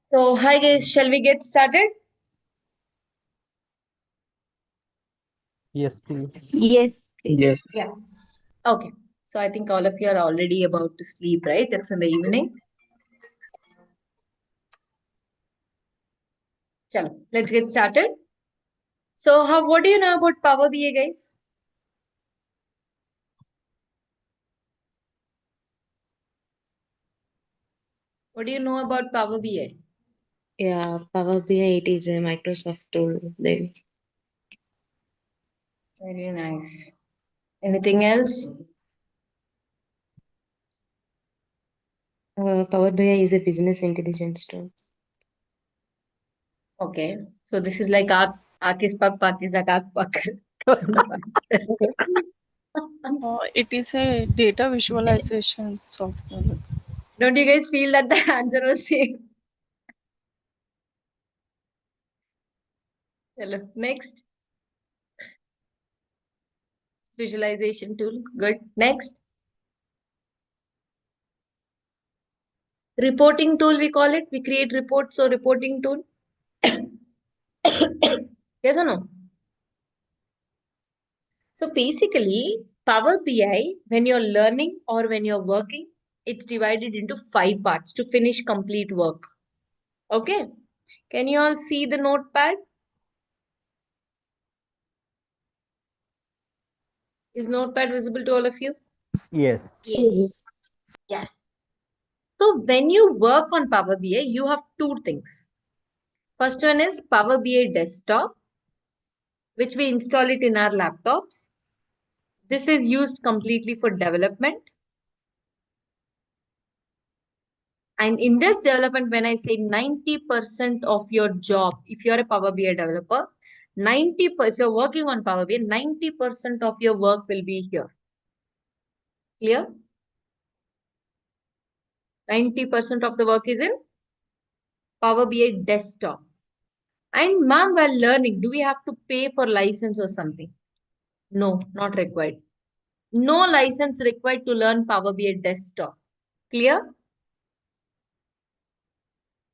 So, hi guys, shall we get started? Yes, please. Yes, Yes, please. Yes. Okay. So, I think all of you are already about to sleep, right? It's in the evening. Chalo, let's get started. So, what do you know about Power BI, guys? What do you know about Power BI? Yeah, Power BI, it is a Microsoft tool. Very nice. Anything else? Power BI is a business intelligence tool. Okay. So, this is like Akis Pak is like Ak Pak. it is a data visualization software. Don't you guys feel that the answer was same? Chalo, next. Visualization tool. Good. Next. Reporting tool, we call it. We create reports, so reporting tool. Yes or no? So basically, Power BI, when you're learning or when you're working, it's divided into 5 parts to finish complete work. Okay. Can you all see the notepad? Is notepad visible to all of you? Yes. Yes. Yes. So when you work on Power BI, you have two things. First one is Power BI desktop, which we install it in our laptops. This is used completely for development. And in this development, when I say 90% of your job, if you're a Power BI developer, if you're working on Power BI, 90% of your work will be here. Clear? 90% of the work is in Power BI desktop. And ma'am, while learning, do we have to pay for license or something? No, not required. No license required to learn Power BI desktop. Clear?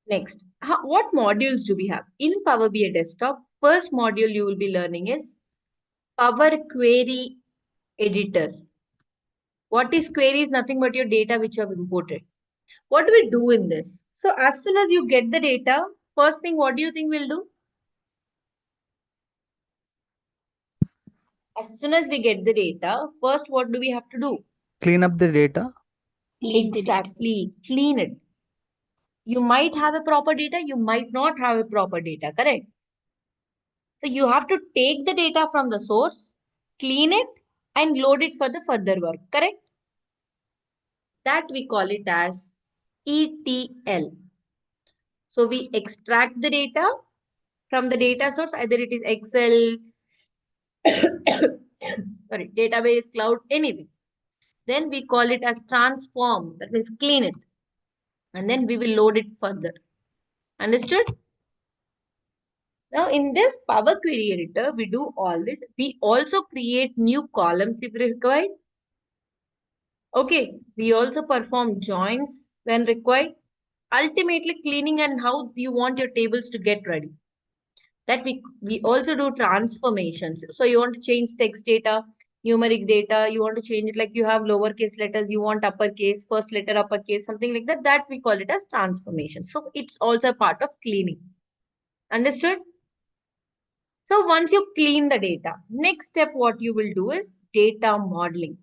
Next, what modules do we have? In Power BI desktop, first module you will be learning is Power Query Editor. What is query is nothing but your data which you have imported. What do we do in this? So as soon as you get the data, first thing, what do you think we'll do? As soon as we get the data, first what do we have to do? Clean up the data. Exactly, clean it. You might have a proper data, you might not have a proper data, correct? So you have to take the data from the source, clean it, and load it for the further work, correct? That we call it as ETL. So we extract the data from the data source, either it is Excel, sorry, database, cloud, anything. Then we call it as transform, that means clean it. And then we will load it further. Understood? Now in this Power Query Editor, we do all this. We also create new columns if required. Okay, we also perform joins when required. Ultimately cleaning and how you want your tables to get ready. That we also do transformations. So you want to change text data, numeric data, you want to change it like you have lowercase letters, you want uppercase, first letter uppercase, something like that. That we call it as transformation. So it's also a part of cleaning. Understood? So once you clean the data, next step what you will do is data modeling.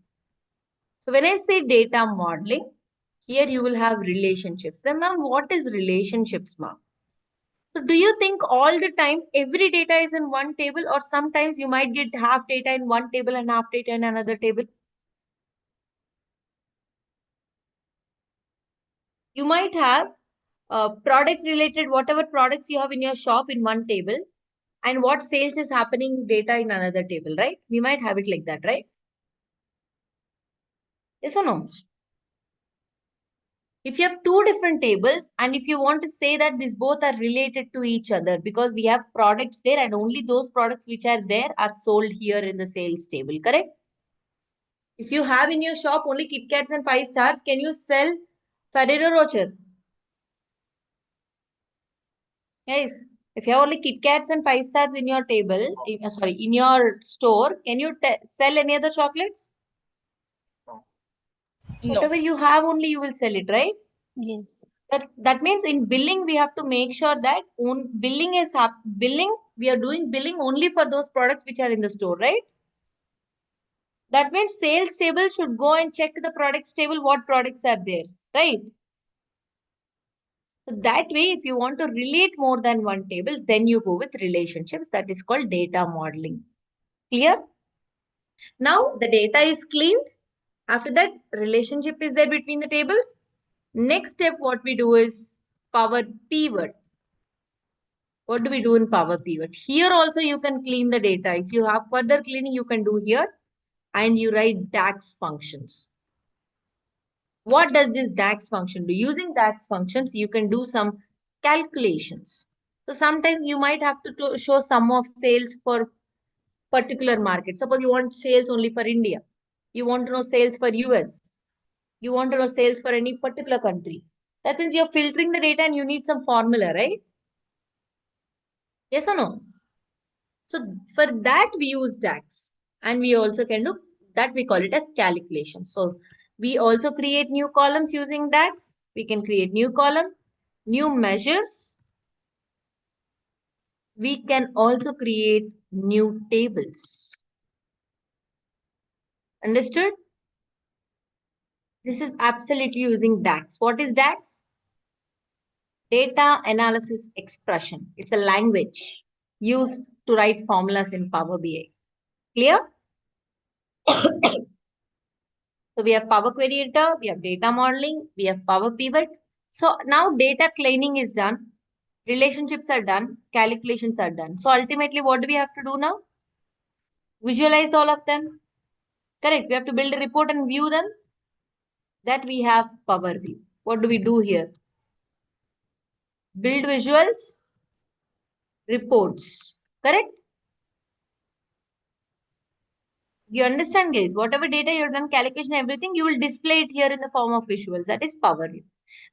So when I say data modeling, here you will have relationships. Then ma'am, what is relationships, ma'am? So do you think all the time every data is in one table, or sometimes you might get half data in one table and half data in another table? You might have product related, whatever products you have in your shop in one table, and what sales is happening data in another table, right? We might have it like that, right? Yes or no? If you have two different tables and if you want to say that these both are related to each other because we have products there and only those products which are there are sold here in the sales table, correct? If you have in your shop only Kit Kats and 5 stars, can you sell Ferrero Rocher? Guys, if you have only Kit Kats and 5 stars in your table, in your store, can you sell any other chocolates? No. Whatever you have, only you will sell it, right? Yes. That means in billing, we have to make sure that billing, we are doing billing only for those products which are in the store, right? That means sales table should go and check the products table, what products are there, right? So that way, if you want to relate more than one table, then you go with relationships. That is called data modeling. Clear? Now the data is cleaned. After that, relationship is there between the tables. Next step, what we do is power pivot. What do we do in power pivot? Here also you can clean the data. If you have further cleaning, you can do here and you write DAX functions. What does this DAX function do? Using DAX functions, you can do some calculations. So sometimes you might have to show sum of sales for particular market. Suppose you want sales only for India. You want to know sales for US. You want to know sales for any particular country. That means you're filtering the data and you need some formula, right? Yes or no? So for that we use DAX and we also can do that, we call it as calculation. So we also create new columns using DAX. We can create new column, new measures. We can also create new tables. Understood? This is absolutely using DAX. What is DAX? Data analysis expression. It's a language used to write formulas in Power BI. Clear? So we have Power Query Editor, we have data modeling, we have Power Pivot. So now data cleaning is done, relationships are done, calculations are done. So ultimately, what do we have to do now? Visualize all of them. Correct. We have to build a report and view them. That we have Power View. What do we do here? Build visuals, reports. Correct? You understand, guys? Whatever data you've done, calculation, everything, you will display it here in the form of visuals. That is Power View.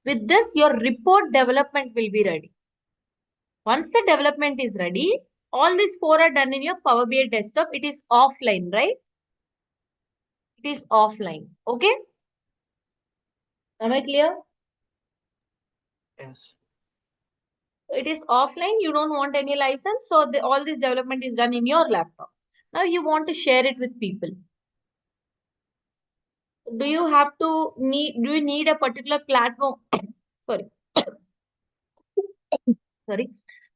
With this, your report development will be ready. Once the development is ready, all these four are done in your Power BI desktop. It is offline, right? It is offline. Okay? Am I clear? Yes. It is offline. You don't want any license. So all this development is done in your laptop. Now you want to share it with people. Do you need a particular platform? Sorry. Sorry.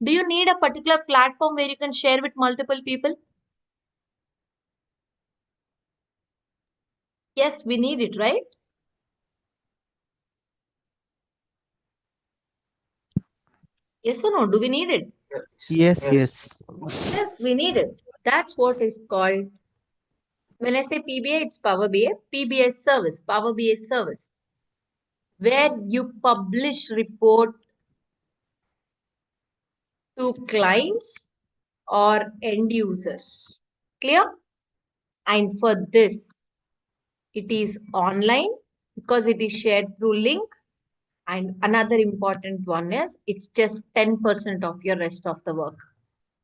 Do you need a particular platform where you can share with multiple people? Yes, we need it, right? Yes or no? Do we need it? Yes, yes. Yes, we need it. That's what is called, when I say PBA, it's Power BI, PBI service, Power BI service, where you publish report to clients or end users. Clear? And for this, it is online because it is shared through link. And another important one is it's just 10% of your rest of the work.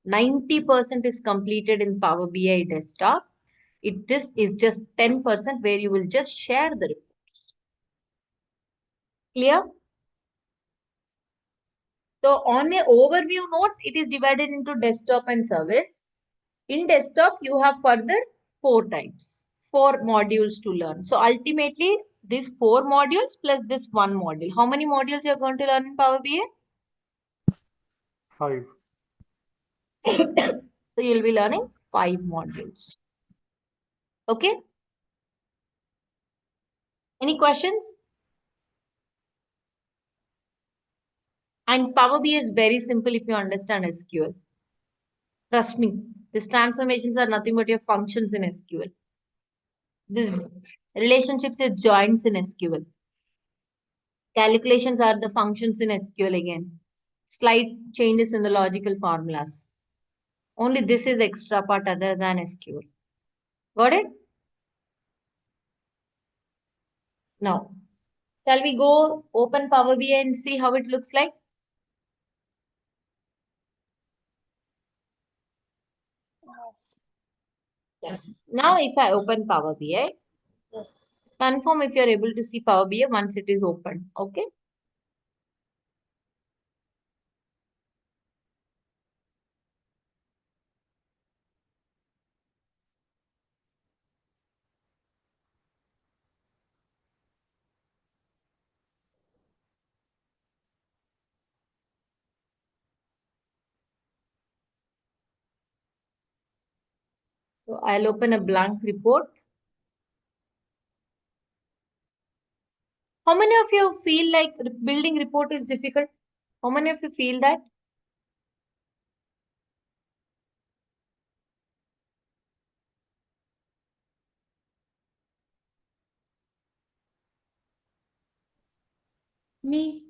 90% is completed in Power BI desktop. This is just 10% where you will just share the report. Clear? So on a overview note, it is divided into desktop and service. In desktop, you have further 4 types, 4 modules to learn. So ultimately, these 4 modules plus this one module. How many modules you are going to learn in Power BI? 5. So you'll be learning 5 modules. Okay? Any questions? And Power BI is very simple if you understand SQL. Trust me, these transformations are nothing but your functions in SQL. These relationships are joins in SQL. Calculations are the functions in SQL again. Slight changes in the logical formulas. Only this is extra part other than SQL. Got it? Now, shall we go open Power BI and see how it looks like? Yes. Now if I open Power BI, Yes. confirm if you're able to see Power BI once it is open. Okay. So I'll open a blank report. How many of you feel like building report is difficult? How many of you feel that? Me.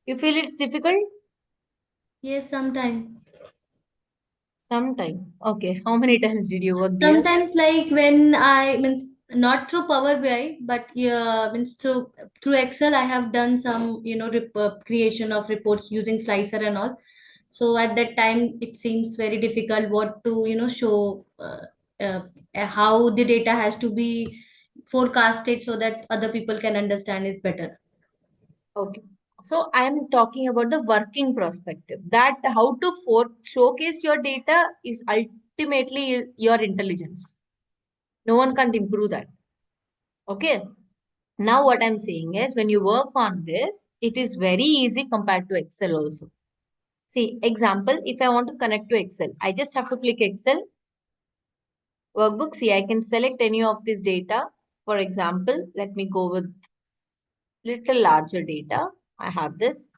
You feel it's difficult? Yes, sometime. Sometime. Okay. How many times did you work, dear? Sometimes, like when I means not through Power BI, but yeah, means through Excel, I have done some creation of reports using Slicer and all. So at that time, it seems very difficult what to show how the data has to be forecasted so that other people can understand is better. Okay. So I am talking about the working perspective. That how to showcase your data is ultimately your intelligence. No one can improve that. Okay. Now what I'm saying is when you work on this, it is very easy compared to Excel also. See, example, if I want to connect to Excel, I just have to click Excel workbook. See, I can select any of this data. For example, let me go with little larger data. I have this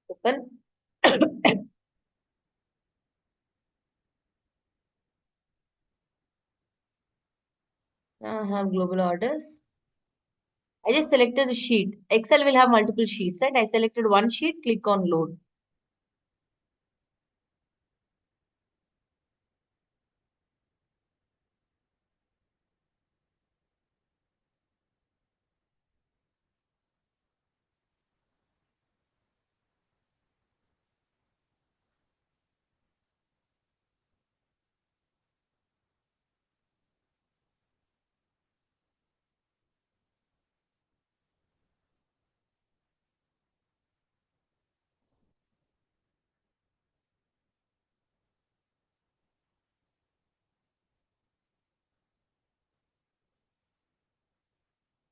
open. I have global orders. I just selected the sheet. Excel will have multiple sheets, right? I selected one sheet, click on load.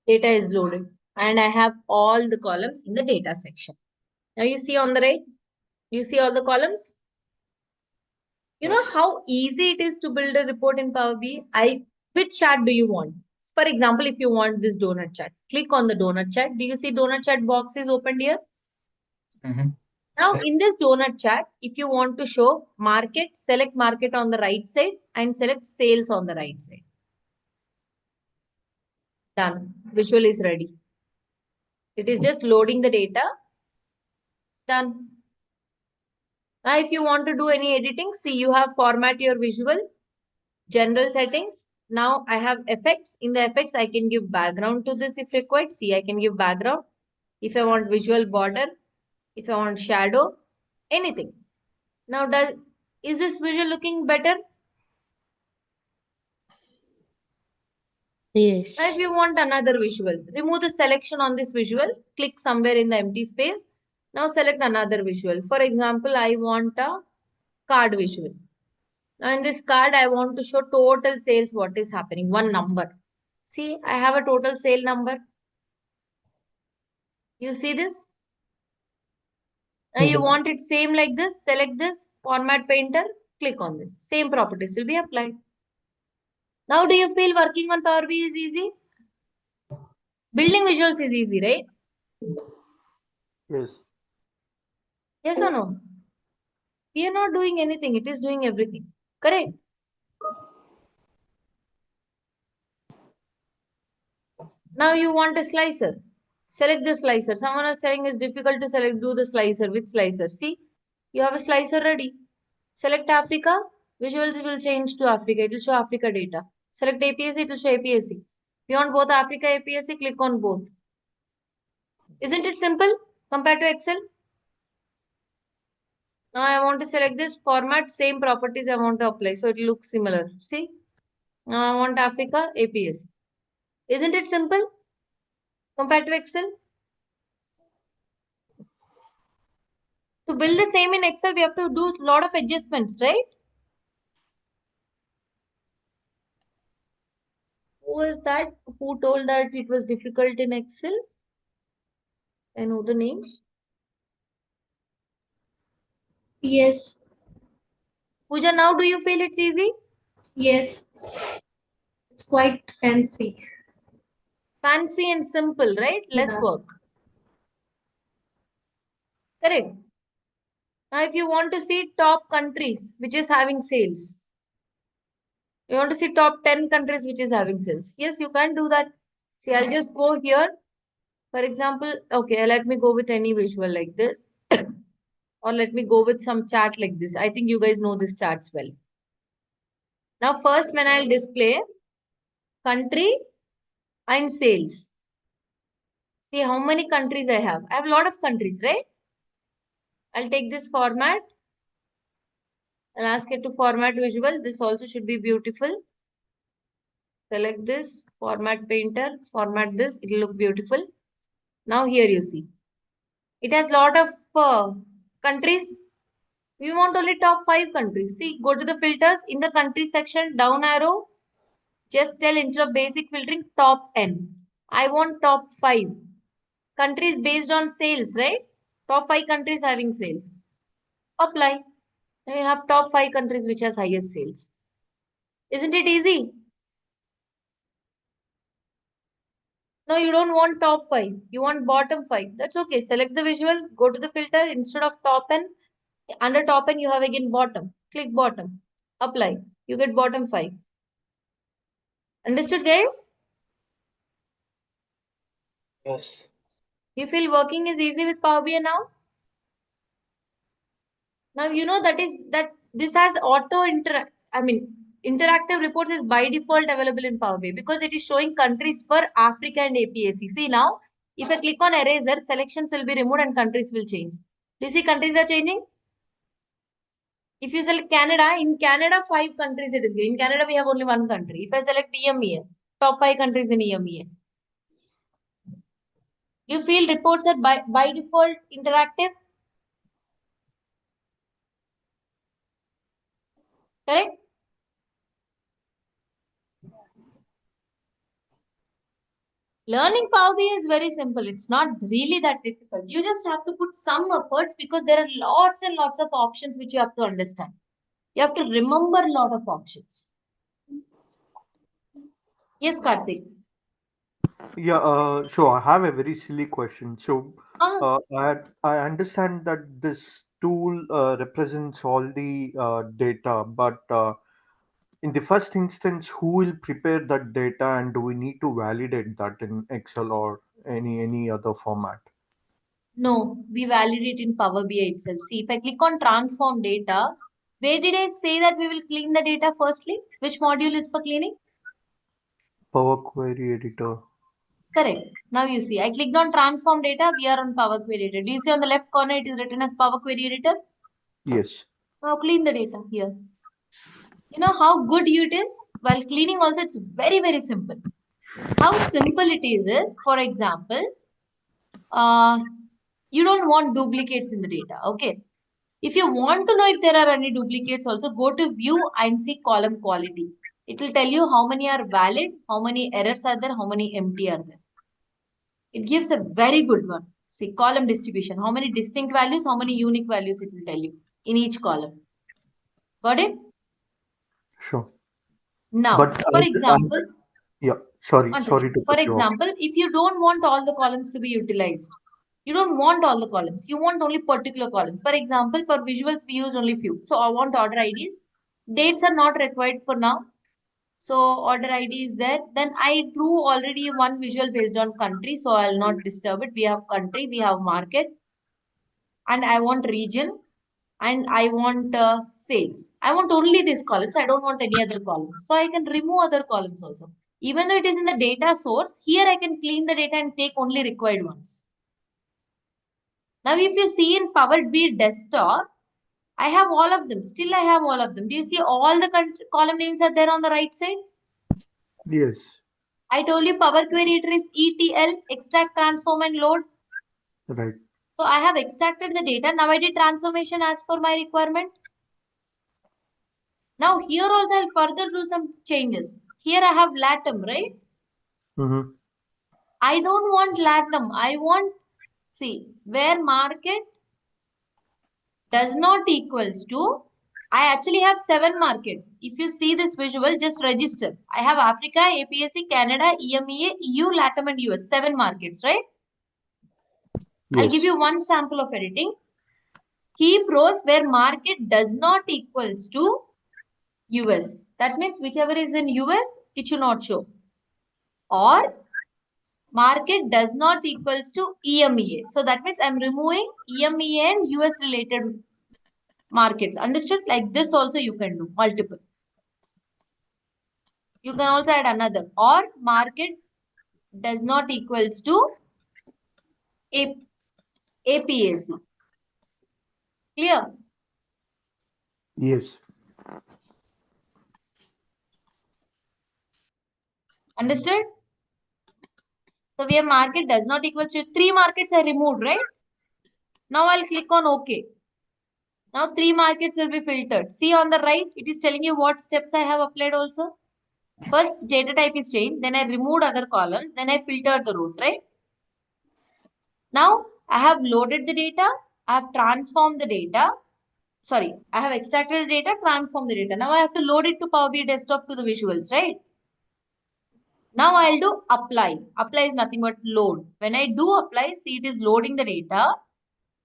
Data is loaded. And I have all the columns in the data section. Now you see on the right, you see all the columns? You know how easy it is to build a report in Power BI? Which chart do you want? For example, if you want this donut chart, click on the donut chart. Do you see donut chart box is opened here? Now in this donut chart, if you want to show market, select market on the right side and select sales on the right side. Done. Visual is ready. It is just loading the data. Done. Now if you want to do any editing, see you have format your visual, general settings. Now I have effects. In the effects, I can give background to this if required. See, I can give background. If I want visual border, if I want shadow, anything. Now is this visual looking better? Yes. Now, if you want another visual, remove the selection on this visual, click somewhere in the empty space. Now select another visual. For example, I want a card visual. Now in this card, I want to show total sales, what is happening, one number. See, I have a total sale number. You see this? Now you want it same like this, select this, format painter, click on this. Same properties will be applied. Now do you feel working on Power BI is easy? Building visuals is easy, right? Yes. Yes or no? We are not doing anything. It is doing everything. Correct? Now you want a slicer. Select the slicer. Someone was telling it's difficult to do the slicer with slicer. See, you have a slicer ready. Select Africa. Visuals will change to Africa. It will show Africa data. Select APSC. It will show APSC. If you want both Africa APSC, click on both. Isn't it simple compared to Excel? Now I want to select this format, same properties I want to apply. So it looks similar. See? Now I want Africa, APS. Isn't it simple compared to Excel? To build the same in Excel, we have to do a lot of adjustments, right? Who was that? Who told that it was difficult in Excel? I know the names. Yes. Pooja, now do you feel it's easy? Yes. It's quite fancy. Fancy and simple, right? Less Yeah. work. Correct. Now, if you want to see top countries which is having sales, you want to see top 10 countries which is having sales. Yes, you can do that. See, I'll just go here. For example, okay, let me go with any visual like this. Or let me go with some chart like this. I think you guys know this charts well. Now, first, when I'll display country and sales. See how many countries I have. I have a lot of countries, right? I'll take this format. I'll ask it to format visual. This also should be beautiful. Select this, format painter, format this. It will look beautiful. Now here you see. It has lot of countries. We want only top 5 countries. See, go to the filters. In the country section, down arrow. Just tell instead of basic filtering, top 10. I want top 5. Countries based on sales, right? Top 5 countries having sales. Apply. Then you have top 5 countries which has highest sales. Isn't it easy? No, you don't want top 5. You want bottom 5. That's okay. Select the visual. Go to the filter. Instead of top and under top and you have again bottom. Click bottom. Apply. You get bottom 5. Understood, guys? Yes. You feel working is easy with Power BI now? Now you know that this has interactive reports is by default available in Power BI because it is showing countries for Africa and APAC. See now, if I click on eraser, selections will be removed and countries will change. Do you see countries are changing? If you select Canada, in Canada, 5 countries it is given. In Canada, we have only 1 country. If I select EMEA, top 5 countries in EMEA. You feel reports are by default interactive? Correct? Learning Power BI is very simple. It's not really that difficult. You just have to put some efforts because there are lots and lots of options which you have to understand. You have to remember a lot of options. Yes, Karthik. Yeah, sure. I have a very silly question. So, Ah, I understand that this tool represents all the data, but in the first instance, who will prepare that data, and do we need to validate that in Excel or any other format? no, we validate in Power BI itself. See, if I click on transform data, where did I say that we will clean the data firstly? Which module is for cleaning? Power Query Editor. Correct. Now you see, I clicked on transform data. We are on Power Query Editor. Do you see on the left corner it is written as Power Query Editor? Yes. Now clean the data here. You know how good it is? While cleaning also, it's very, very simple. How simple it is, for example, uh, you don't want duplicates in the data, okay? If you want to know if there are any duplicates also, go to view and see column quality. It will tell you how many are valid, how many errors are there, how many empty are there. It gives a very good one. See, column distribution, how many distinct values, how many unique values it will tell you in each column. Got it? Sure. Now, But for example, yeah, sorry, one sorry second. to For cut you off. example, if you don't want all the columns to be utilized, you don't want all the columns. You want only particular columns. For example, for visuals, we use only few. So I want order IDs. Dates are not required for now. So order ID is there. Then I drew already one visual based on country. So I'll not disturb it. We have country, we have market, and I want region, and I want sales. I want only these columns. I don't want any other columns. So I can remove other columns also. Even though it is in the data source, here I can clean the data and take only required ones. Now, if you see in Power BI desktop, I have all of them. Still, I have all of them. Do you see all the column names are there on the right side? Yes. I told you Power Query Editor is ETL, extract, transform, and load. Right. So I have extracted the data. Now I did transformation as per my requirement. Now here also I'll further do some changes. Here I have LATAM, right? Mm-hmm. I don't want LATAM. I want, see, where market does not equals to, I actually have 7 markets. If you see this visual, just register. I have Africa, APSC, Canada, EMEA, EU, LATAM and US. 7 markets, right? I'll give Yes. you one sample of editing. Keep rows where market does not equals to US. That means whichever is in US, it should not show. Or market does not equals to EMEA. So that means I'm removing EMEA and US related markets. Understood? Like this also you can do multiple. You can also add another. Or market does not equals to APAC. Clear? Yes. Understood? So we have market does not equals to 3 markets I removed, right? Now I'll click on OK. Now 3 markets will be filtered. See on the right, it is telling you what steps I have applied also. First data type is changed, then I removed other columns, then I filtered the rows, right? Now I have loaded the data, I have transformed the data. Sorry, I have extracted the data, transformed the data. Now I have to load it to Power BI desktop to the visuals, right? Now I'll do apply. Apply is nothing but load. When I do apply, see it is loading the data.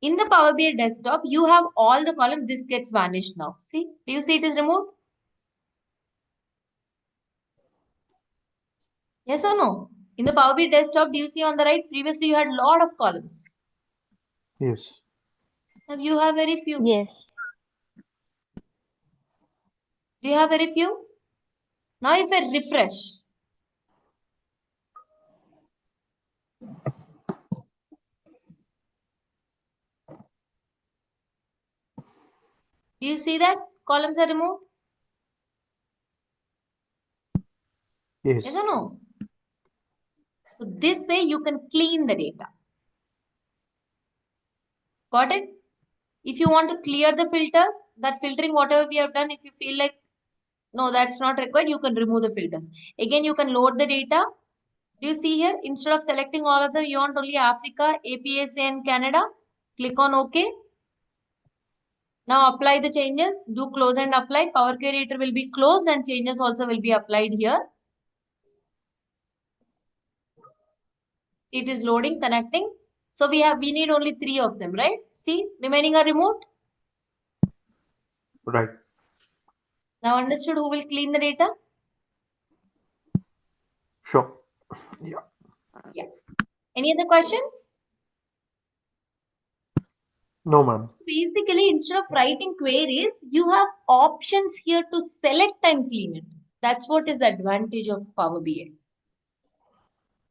In the Power BI desktop, you have all the columns. This gets vanished now. See, do you see it is removed? Yes or no? In the Power BI desktop, do you see on the right? Previously, you had a lot of columns. Yes. Now you have very few. Yes. Do you have very few? Now if I refresh, do you see that columns are removed? Yes. Yes or no? So this way you can clean the data. Got it? If you want to clear the filters, that filtering whatever we have done, if you feel like no, that's not required, you can remove the filters. Again, you can load the data. Do you see here? Instead of selecting all of them, you want only Africa, APS and Canada. Click on OK. Now apply the changes. Do close and apply. Power Query Editor will be closed and changes also will be applied here. It is loading, connecting. So we need only 3 of them, right? See, remaining are removed. Right. Now understood who will clean the data? Sure. Yeah. Yeah. Any other questions? No, ma'am. Basically, instead of writing queries, you have options here to select and clean it. That's what is the advantage of Power BI.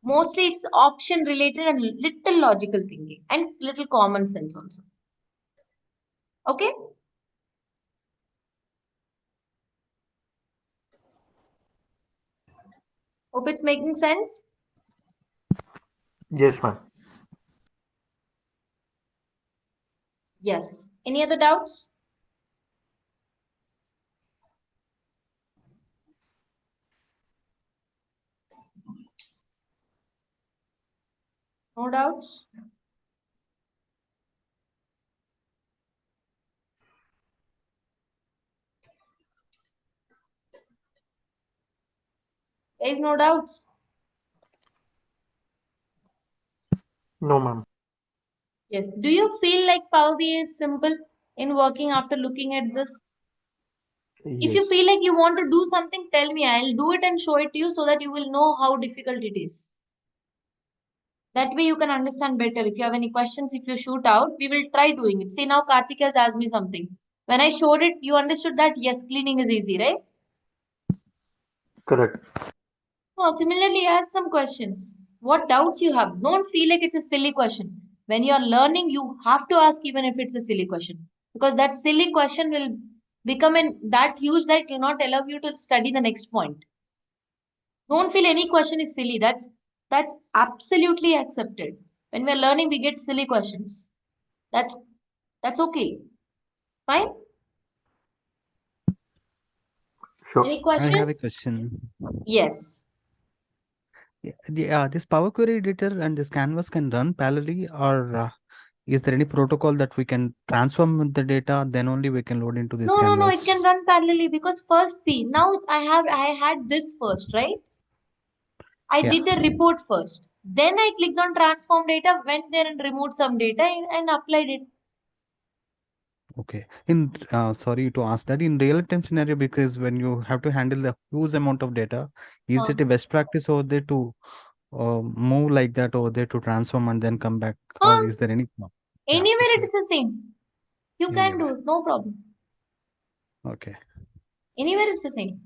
Mostly it's option related and little logical thinking and little common sense also. Okay? Hope it's making sense. Yes, ma'am. Yes. Any other doubts? No doubts? There is no doubts. No, ma'am. Yes. Do you feel like Power BI is simple in working after looking at this? If you Yes. feel like you want to do something, tell me. I'll do it and show it to you so that you will know how difficult it is. That way you can understand better. If you have any questions, if you shoot out, we will try doing it. See, now Karthik has asked me something. When I showed it, you understood that yes, cleaning is easy, right? Correct. Oh, similarly, ask some questions. What doubts you have? Don't feel like it's a silly question. When you are learning, you have to ask even if it's a silly question. because that silly question will become that huge that it will not allow you to study the next point. Don't feel any question is silly. That's absolutely accepted. When we're learning, we get silly questions. That's that's okay. Fine. Sure. Any I have a questions? question. Yes. This Power Query editor and this canvas can run parallelly, or is there any protocol that we can transform the data, then only we can load into this No. It can canvas? run parallelly because first see now I had this first, right? I Yeah. did the report first. Then I clicked on transform data, went there and removed some data and applied it. Okay. In sorry to ask that, in real time scenario, because when you have to handle the huge amount of data, is Huh. it a best practice over there to move like that over there to transform and then come back, or Huh? is there any? Yeah. Anywhere Okay. it is the same. You can do Anyway. it, no problem. Okay. Anywhere it's the same.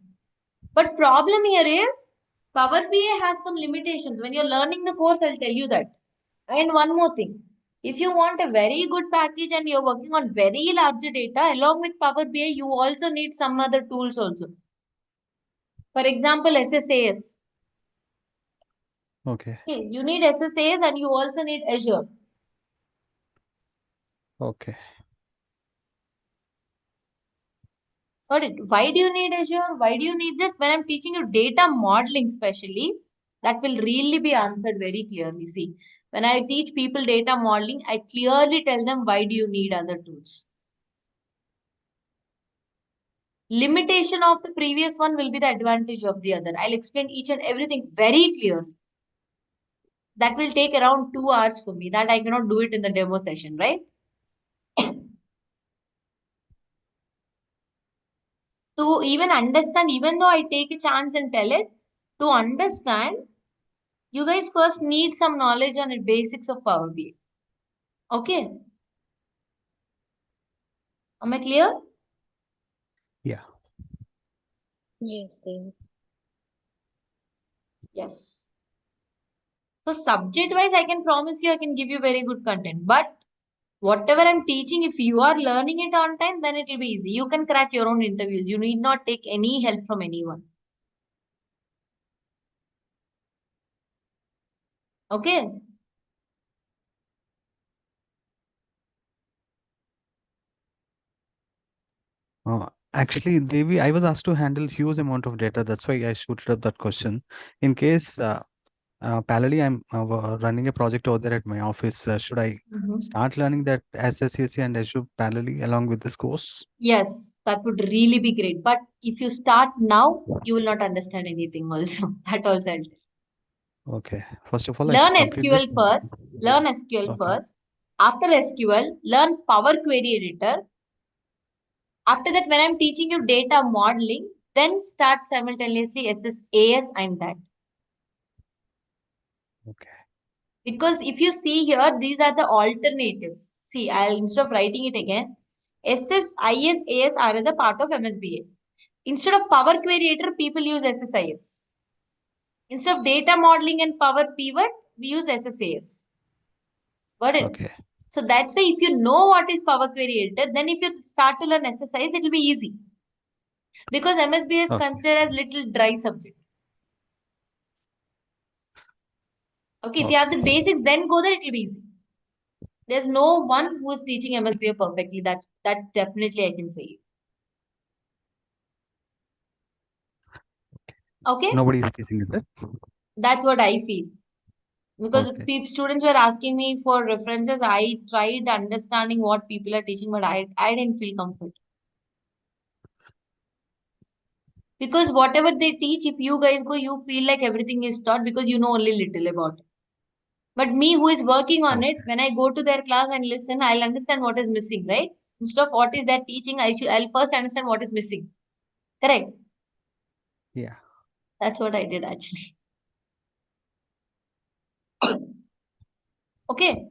But problem here is Power BI has some limitations. When you're learning the course, I'll tell you that. And one more thing. If you want a very good package and you're working on very large data, along with Power BI, you also need some other tools also. For example, SSAS. Okay. Okay, you need SSAS and you also need Azure. Okay. Got it? Why do you need Azure? Why do you need this? When I'm teaching you data modeling, especially, that will really be answered very clearly. See, when I teach people data modeling, I clearly tell them why do you need other tools. Limitation of the previous one will be the advantage of the other. I'll explain each and everything very clearly. That will take around 2 hours for me. That I cannot do it in the demo session, right? To even understand, even though I take a chance and tell it, to understand, you guys first need some knowledge on the basics of Power BI. Okay. Am I clear? Yeah. Yes, Dev. Yes. So subject wise, I can promise you I can give you very good content. But whatever I'm teaching, if you are learning it on time, then it will be easy. You can crack your own interviews. You need not take any help from anyone. Okay. Actually, Devi, I was asked to handle huge amount of data. That's why I shooted up that question. In case parallelly, I'm running a project over there at my office. Should I start learning that SSAC and Azure parallelly along with this course? Yes, that would really be great. But if you start now, you will not understand anything also. That also. I'll tell. Okay. First of all, I Learn should complete this. SQL first. Learn SQL Okay. first. After SQL, learn Power Query Editor. After that, when I'm teaching you data modeling, then start simultaneously SSAS and that. Okay. Because if you see here, these are the alternatives. See, I'll instead of writing it again, SSIS, AS are as a part of MSBA. Instead of Power Query Editor, people use SSIS. Instead of data modeling and Power Pivot, we use SSAS. Got it? Okay. So that's why if you know what is Power Query Editor, then if you start to learn SSIS, it will be easy. Because MSBA is Okay. considered as little dry subject. Okay, if you have the basics, then go there, it will be easy. There's no one who is teaching MSBA perfectly. That definitely I can say. Okay, Nobody is teaching, is it? that's what I feel. Because Okay. students were asking me for references, I tried understanding what people are teaching, but I didn't feel comfort. Because whatever they teach, if you guys go, you feel like everything is taught because you know only little about it. But me who is working on it, when I go to their class and listen, I'll understand what is missing, right? Instead of what is their teaching, I'll first understand what is missing. Correct? Yeah. That's what I did actually. Okay.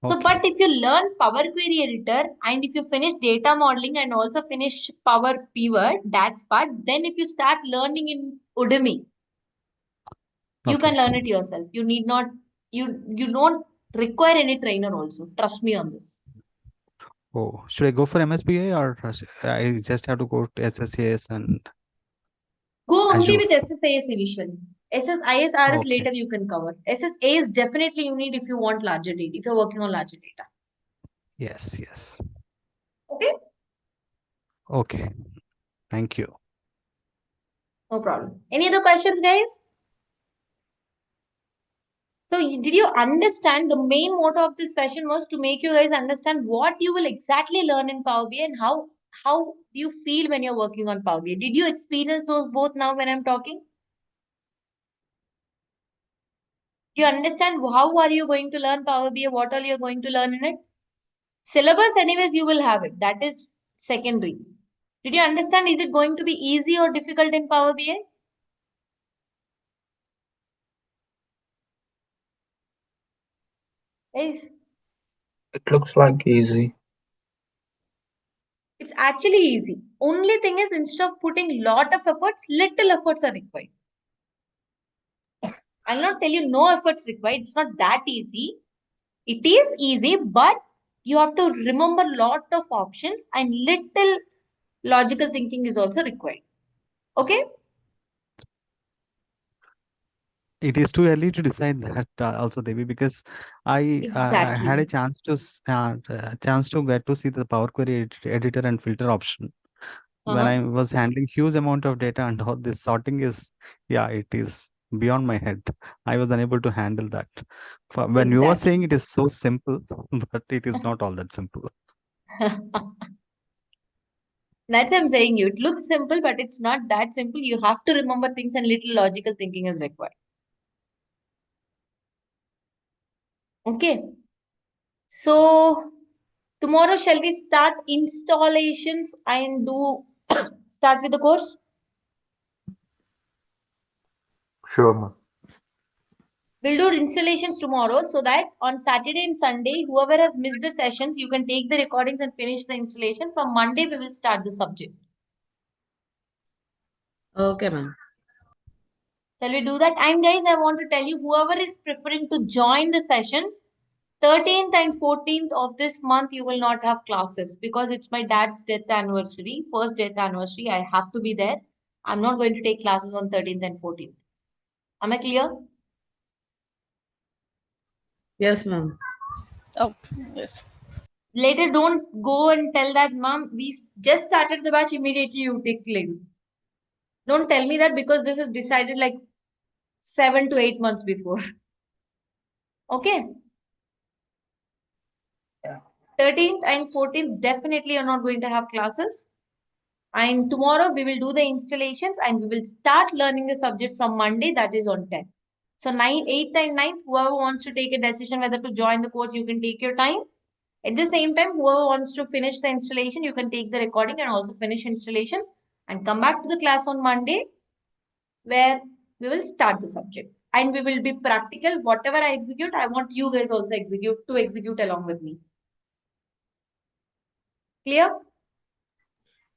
So, Okay. but if you learn Power Query Editor and if you finish data modeling and also finish Power Pivot, DAX part, then if you start learning in Udemy, you can Okay. learn it yourself. You need not, you don't require any trainer also. Trust me on this. Oh, should I go for MSBA or I just have to go to SSAS and Go only Azure? with SSAS initially. SSISRS Okay. later you can cover. SSA is definitely you need if you want larger data, if you're working on larger data. Yes, yes. Okay? Okay. Thank you. No problem. Any other questions, guys? So, did you understand the main motto of this session was to make you guys understand what you will exactly learn in Power BI and how do you feel when you're working on Power BI? Did you experience those both now when I'm talking? Do you understand how are you going to learn Power BI? What all you're going to learn in it? Syllabus, anyways, you will have it. That is secondary. Did you understand? Is it going to be easy or difficult in Power BI? Yes. It looks like easy. It's actually easy. Only thing is, instead of putting lot of efforts, little efforts are required. I'll not tell you no efforts required. It's not that easy. It is easy, but you have to remember lot of options and little logical thinking is also required. Okay? It is too early to decide that also, Devi, because I had a Exactly. chance to get to see the Power Query editor and filter option when Uh-huh. I was handling huge amount of data, and all this sorting is, yeah, it is beyond my head. I was unable to handle that. When you were saying Exactly. it is so simple, but it is not all that simple. That's what I'm saying you. It looks simple, but it's not that simple. You have to remember things and little logical thinking is required. Okay. So tomorrow shall we start installations and do start with the course? Sure, ma'am. We'll do installations tomorrow so that on Saturday and Sunday, whoever has missed the sessions, you can take the recordings and finish the installation. From Monday, we will start the subject. Okay, ma'am. Shall we do that? And guys, I want to tell you, whoever is preferring to join the sessions, 13th and 14th of this month, you will not have classes because it's my dad's death anniversary, first death anniversary. I have to be there. I'm not going to take classes on 13th and 14th. Am I clear? Yes, ma'am. Okay. Yes. Later, don't go and tell that, mom, we just started the batch, immediately you take link. Don't tell me that because this is decided like 7 to 8 months before. Okay. Yeah. 13th and 14th, definitely you're not going to have classes. And tomorrow we will do the installations and we will start learning the subject from Monday, that is on 10th. So 9th, 8th and 9th, whoever wants to take a decision whether to join the course, you can take your time. At the same time, whoever wants to finish the installation, you can take the recording and also finish installations and come back to the class on Monday where we will start the subject. And we will be practical. Whatever I execute, I want you guys also execute along with me. Clear?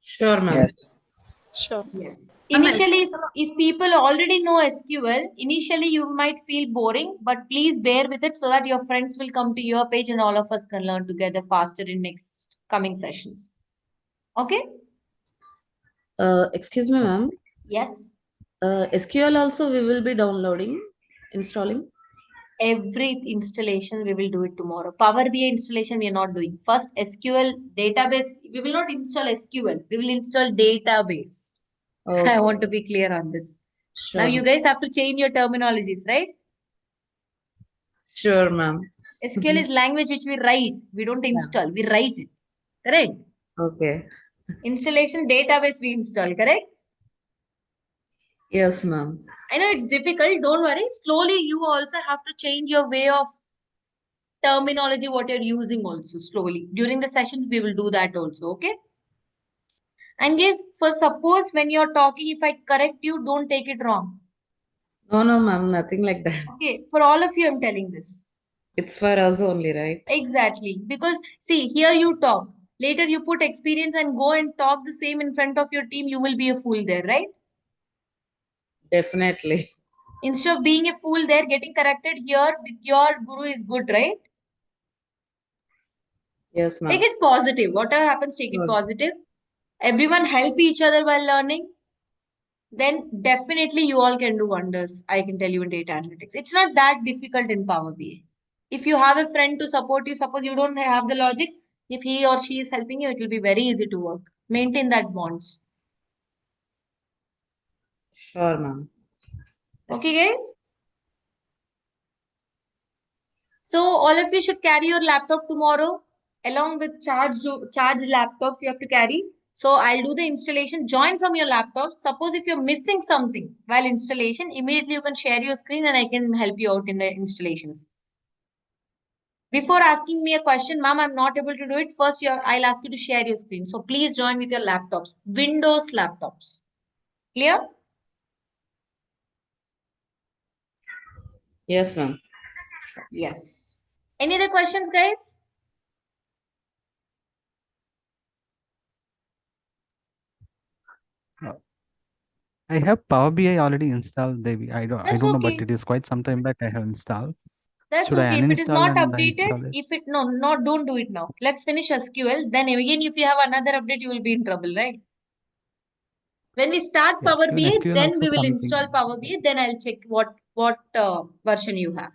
Sure, ma'am. Yes. Sure. Yes. Ma'am, Initially, if people already know SQL, initially you might feel boring, but please bear with it so that your friends will come to your page and all of us can learn together faster in next coming sessions. Okay? excuse me, ma'am. Yes. SQL also we will be downloading, installing. Every installation we will do it tomorrow. Power BI installation we are not doing. First SQL database. We will not install SQL. We will install database. Okay. I want to be clear on this. Now Sure. you guys have to change your terminologies, right? Sure, ma'am. SQL is language which we write. We don't install. We write it. Correct? Okay. Installation database we install. Correct? Yes, ma'am. I know it's difficult. Don't worry. Slowly you also have to change your way of terminology what you're using also slowly. During the sessions we will do that also. Okay? And guys, for suppose when you're talking, if I correct you, don't take it wrong. No, no, ma'am. Nothing like that. Okay? For all of you, I'm telling this. It's for us only, right? Exactly. Because see, here you talk. Later you put experience and go and talk the same in front of your team, you will be a fool there, right? Definitely. Instead of being a fool there, getting corrected here with your guru is good, right? Yes, Take ma'am. it positive. Whatever happens, take it Sure. positive. Everyone help each other while learning. Then definitely you all can do wonders. I can tell you in data analytics. It's not that difficult in Power BI. If you have a friend to support you, suppose you don't have the logic, if he or she is helping you, it will be very easy to work. Maintain that bonds. Sure, ma'am. Okay, guys? So all of you should carry your laptop tomorrow along with charged laptops you have to carry. So I'll do the installation. Join from your laptop. Suppose if you're missing something while installation, immediately you can share your screen and I can help you out in the installations. Before asking me a question, ma'am, I'm not able to do it. First, I'll ask you to share your screen. So please join with your laptops, Windows laptops. Clear? Yes, ma'am. Yes. Any other questions, guys? Uh, I have Power BI already installed, Devi. I That's don't know, but okay. it is quite some time back I have installed. That's Should I okay. If it is uninstall not and updated, install it? if it no, not don't do it now. Let's finish SQL. Then again, if you have another update, you will be in trouble, right? When we start Yeah, Power even BI, SQL then also we will something. install Power BI. Then I'll check what version you have.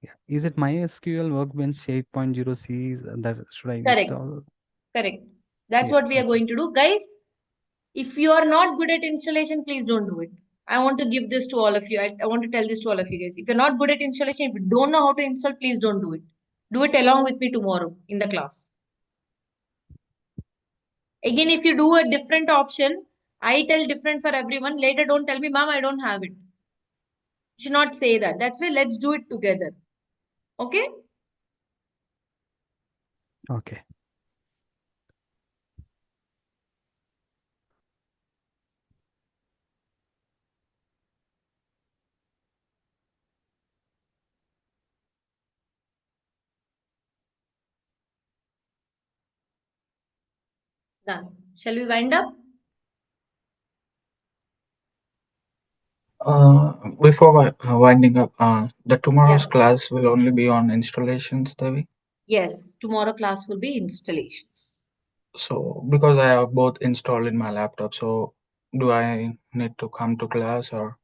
Yeah. Is it MySQL Workbench 8.0 C that should I Correct. install? Correct. That's Yeah. what we are Okay. going to do, guys. If you are not good at installation, please don't do it. I want to give this to all of you. I want to tell this to all of you guys. If you're not good at installation, if you don't know how to install, please don't do it. Do it along with me tomorrow in the class. Again, if you do a different option, I tell different for everyone. Later, don't tell me, ma'am, I don't have it. You should not say that. That's why let's do it together. Okay? Okay. Done. Shall we wind up? Before winding up, the tomorrow's Yeah. class will only be on installations, Devi. Yes. Tomorrow class will be installations. So because I have both installed in my laptop, so do I need to come to class or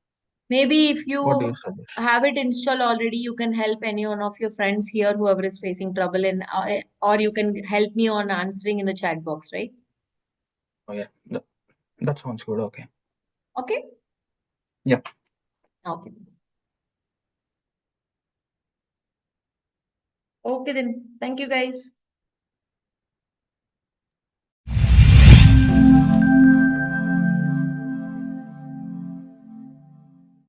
Maybe if what do you you suggest? have it installed already, you can help any one of your friends here, whoever is facing trouble, in, or you can help me on answering in the chat box, right? Oh yeah, that sounds good. Okay. Okay? Yeah. Okay. Okay then. Thank you guys.